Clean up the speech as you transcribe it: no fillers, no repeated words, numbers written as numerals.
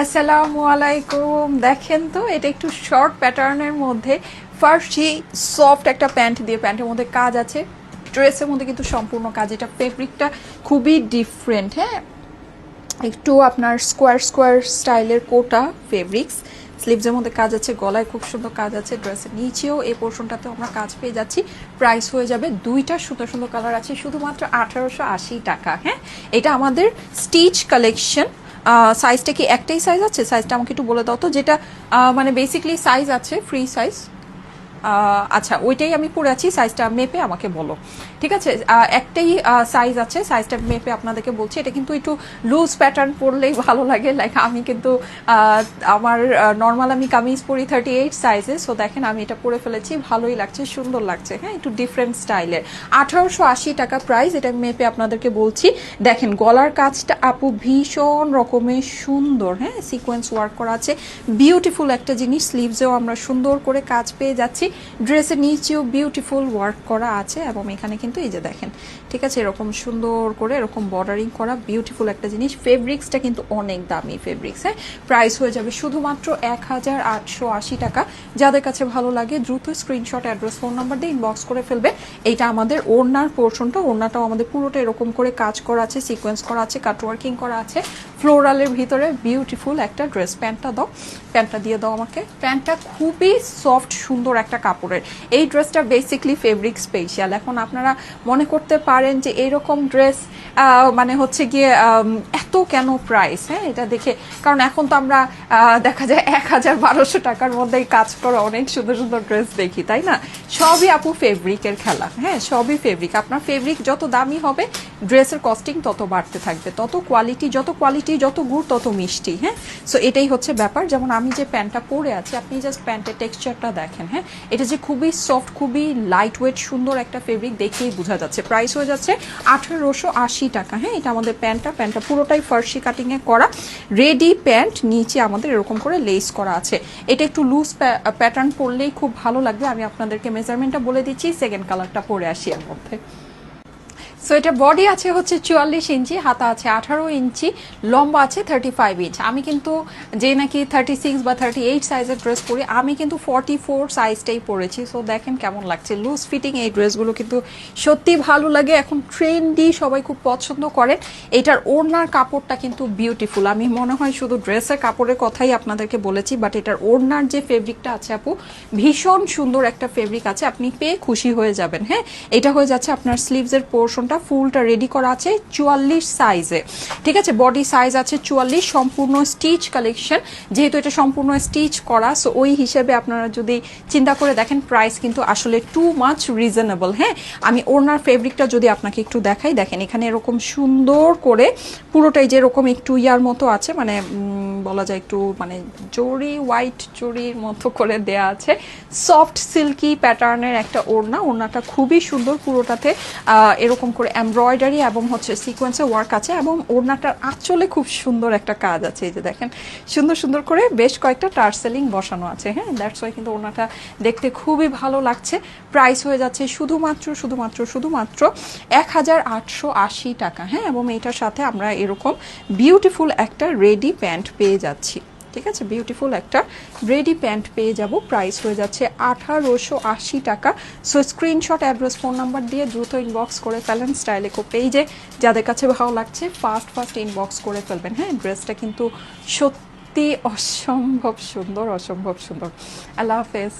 আসসালামু আলাইকুম। দেখেন তো, এটা একটু শর্ট প্যাটার্নের মধ্যে ফার্সি সফট একটা প্যান্ট দিয়ে, প্যান্টের মধ্যে কাজ আছে, ড্রেসের মধ্যে কিন্তু সম্পূর্ণ কাজ। এটা ফেব্রিকটা খুবই ডিফারেন্ট, হ্যাঁ, একটু আপনার স্কোয়ার স্কোয়ার স্টাইলের কোটা ফেব্রিক্স। স্লিভসের মধ্যে কাজ আছে, গলায় খুব সুন্দর কাজ আছে, ড্রেসের নিচেও এই পোর্শনটাতে আমরা কাজ পেয়ে যাচ্ছি। প্রাইস হয়ে যাবে, দুইটা সুন্দর সুন্দর কালার আছে, শুধুমাত্র 1880 টাকা। হ্যাঁ, এটা আমাদের স্টিচ কালেকশন। সাইজটা কি একটাই সাইজ আছে? সাইজটা আমাকে একটু বলে দাও তো, যেটা মানে বেসিকলি সাইজ আছে ফ্রি সাইজ। আচ্ছা, ওইটাই আমি পরে আছি, সাইজটা মেপে আমাকে বলো, ঠিক আছে? একটাই সাইজ আছে, সাইজটা মেপে আপনাদেরকে বলছি। এটা কিন্তু একটু লুজ প্যাটার্ন পরলেই ভালো লাগে। লাইক আমি কিন্তু আমার নর্মাল আমি কামিজ পরি 38 সাইজে। সো দেখেন আমি এটা পরে ফেলেছি, ভালোই লাগছে, সুন্দর লাগছে। হ্যাঁ, একটু ডিফারেন্ট স্টাইলের। 1880 টাকা প্রাইস। এটা মেপে আপনাদেরকে বলছি। দেখেন গলার কাজটা আপু ভীষণ রকমের সুন্দর। হ্যাঁ, সিকোয়েন্স ওয়ার্ক করা আছে, বিউটিফুল একটা জিনিস। স্লিভসেও আমরা সুন্দর করে কাজ পেয়ে যাচ্ছি, ড্রেসের নিচেও বিউটিফুল ওয়ার্ক করা আছে, এবং এখানে কিন্তু এই যে দেখেন, ঠিক আছে, এরকম সুন্দর করে এরকম বর্ডারিং করা বিউটিফুল একটা জিনিস। ফেব্রিক্সটা কিন্তু অনেক দামি ফেব্রিক্স। হ্যাঁ, প্রাইস হয়ে যাবে শুধুমাত্র 1880 টাকা। যাদের কাছে ভালো লাগে দ্রুত স্ক্রিনশট, অ্যাড্রেস, ফোন নাম্বার দিয়ে ইনবক্স করে ফেলবে। এইটা আমাদের ওড়নার পোর্শনটা। ওড়নাটাও আমাদের পুরোটা এরকম করে কাজ করা আছে, সিকোয়েন্স করা আছে, কাটওয়ার্কিং করা আছে, ফ্লোরালের ভিতরে বিউটিফুল একটা ড্রেস। প্যান্টটা দাও, প্যান্টটা দিয়ে দাও আমাকে। প্যান্টটা খুবই সফট সুন্দর একটা কাপড়ের। এই ড্রেসটা বেসিকলি ফেব্রিক স্পেশাল। এখন আপনারা মনে করতে পারেন যে এইরকম ড্রেস মানে হচ্ছে গিয়ে এত কেন প্রাইস? হ্যাঁ, এটা দেখে, কারণ এখন তো আমরা দেখা যায় 1000-1200 টাকার মধ্যেই কাজ করা অনেক সুন্দর সুন্দর ড্রেস দেখি, তাই না? সবই আপু ফেব্রিকের খেলা। হ্যাঁ, সবই ফেব্রিক। আপনার ফেব্রিক যত দামি হবে, ড্রেসের কস্টিং তত বাড়তে থাকবে, তত কোয়ালিটি, যত গুড় তত মিষ্টি। হ্যাঁ, সো এটাই হচ্ছে ব্যাপার। যেমন আমি যে প্যান্টটা পরে আছি, আপনি জাস্ট প্যান্টের টেক্সচারটা দেখেন। হ্যাঁ, এটা যে খুবই সফট, খুবই লাইট ওয়েট, সুন্দর একটা ফেব্রিক, দেখেই বোঝা যাচ্ছে। প্রাইস হয়ে যাচ্ছে 1880 টাকা। হ্যাঁ, এটা আমাদের প্যান্টটা পুরোটাই ফার্সি কাটিংয়ে করা রেডি প্যান্ট। নিচে আমাদের এরকম করে লেস করা আছে। এটা একটু লুজ প্যাটার্ন পরলেই খুব ভালো লাগবে। আমি আপনাদেরকে মেজারমেন্টটা বলে দিচ্ছি, সেকেন্ড কালারটা পরে আসি এর মধ্যে। সো এটা বডি আছে হচ্ছে 44 ইঞ্চি, হাতা আছে 18 ইঞ্চি, লম্বা আছে 35 ইঞ্চ। আমি কিন্তু যে নাকি 36 বা 38 সাইজের ড্রেস পরি, আমি কিন্তু 44 সাইজটাই পরেছি। সো দেখেন কেমন লাগছে, লুজ ফিটিং এই ড্রেসগুলো কিন্তু সত্যি ভালো লাগে। এখন ট্রেন্ডি, সবাই খুব পছন্দ করে। এটার ওড়নার কাপড়টা কিন্তু বিউটিফুল। আমি মনে হয় শুধু ড্রেসের কাপড়ের কথাই আপনাদেরকে বলেছি, বাট এটার ওড়নার যে ফেব্রিকটা আছে আপু, ভীষণ সুন্দর একটা ফেব্রিক আছে, আপনি পেয়ে খুশি হয়ে যাবেন। হ্যাঁ, এটা হয়ে যাচ্ছে আপনার স্লিভসের পোর্শনটা, ফুলটা রেডি করা আছে 44 সাইজে, ঠিক আছে? বডি সাইজ আছে 44, সম্পূর্ণ স্টিচ কালেকশন। যেহেতু এটা সম্পূর্ণ স্টিচ করা, সো ওই হিসেবে আপনারা যদি চিন্তা করে দেখেন, প্রাইস কিন্তু আসলে টু মাচ রিজনেবল। হ্যাঁ, আমি ওড়নার ফেব্রিকটা যদি আপনাকে একটু দেখাই, দেখেন এখানে এরকম সুন্দর করে পুরোটাই যেরকম একটু ইয়ার মতো আছে, মানে বলা যায় একটু মানে জরি, হোয়াইট জরির মতো করে দেয়া আছে। সফট সিল্কি প্যাটার্নের একটা ওড়না। ওড়নাটা খুবই সুন্দর, পুরোটাতে এরকম করে এমব্রয়ডারি এবং হচ্ছে সিকোয়েন্সে ওয়ার্ক আছে, এবং ওড়নাটার আঁচলে খুব সুন্দর একটা কাজ আছে। এই যে দেখেন, সুন্দর সুন্দর করে বেশ কয়েকটা টার্সেলিং বসানো আছে। হ্যাঁ, দ্যাটস ওয়াই কিন্তু ওড়নাটা দেখতে খুবই ভালো লাগছে। প্রাইস হয়ে যাচ্ছে শুধুমাত্র 1880 টাকা। হ্যাঁ, এবং এইটার সাথে আমরা এরকম বিউটিফুল একটা রেডি প্যান্ট পেয়ে যাচ্ছি, ঠিক আছে? বিউটিফুল একটা রেডি প্যান্ট পেয়ে যাব। প্রাইস হয়ে যাচ্ছে 1880 টাকা। So screenshot, address, phone number দিয়ে দ্রুত ইনবক্স করে ফেলেন স্টাইলেকো পেজে। যাদের কাছে ভালো লাগছে ফার্স্ট ইনবক্স করে ফেলবেন। হ্যাঁ, ড্রেসটা কিন্তু সত্যি অসম্ভব সুন্দর, অসম্ভব সুন্দর। আল্লাহ হাফেজ।